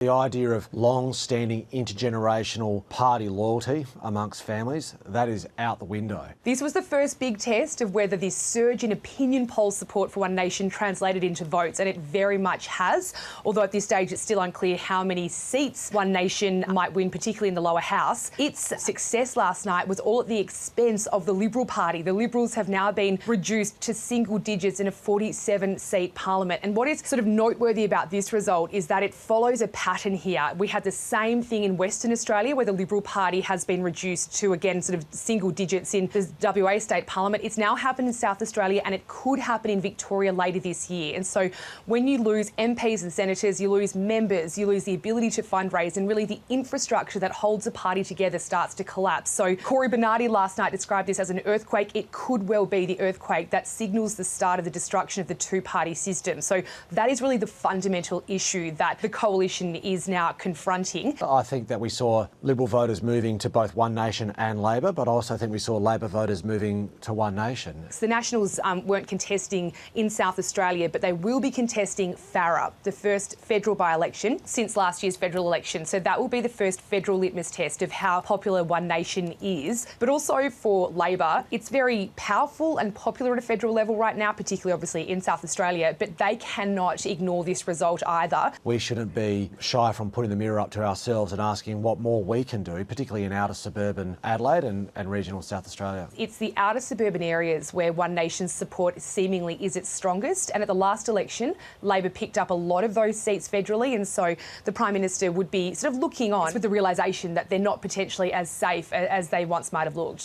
The idea of long-standing intergenerational party loyalty amongst families, that is out the window. This was the first big test of whether this surge in opinion poll support for One Nation translated into votes, and it very much has, although at this stage it's still unclear how many seats One Nation might win, particularly in the lower house. Its success last night was all at the expense of the Liberal Party. The Liberals have now been reduced to single digits in a 47-seat parliament, and what is sort of noteworthy about this result is that it follows a pattern here. We had the same thing in Western Australia where the Liberal Party has been reduced to, again, sort of single digits in the WA state parliament. It's now happened in South Australia and it could happen in Victoria later this year. And so when you lose MPs and senators, you lose members, you lose the ability to fundraise, and really the infrastructure that holds a party together starts to collapse. So Cory Bernardi last night described this as an earthquake. It could well be the earthquake that signals the start of the destruction of the two-party system. So that is really the fundamental issue that the coalition is now confronting. I think that we saw Liberal voters moving to both One Nation and Labor, but I also think we saw Labor voters moving to One Nation. So the Nationals weren't contesting in South Australia, but they will be contesting Farrer, the first federal by-election since last year's federal election. So that will be the first federal litmus test of how popular One Nation is. But also for Labor, it's very powerful and popular at a federal level right now, particularly obviously in South Australia, but they cannot ignore this result either. We shouldn't be shy from putting the mirror up to ourselves and asking what more we can do, particularly in outer suburban Adelaide and regional South Australia. It's the outer suburban areas where One Nation's support seemingly is its strongest, and at the last election, Labor picked up a lot of those seats federally, and so the Prime Minister would be sort of looking on with the realisation that they're not potentially as safe as they once might have looked.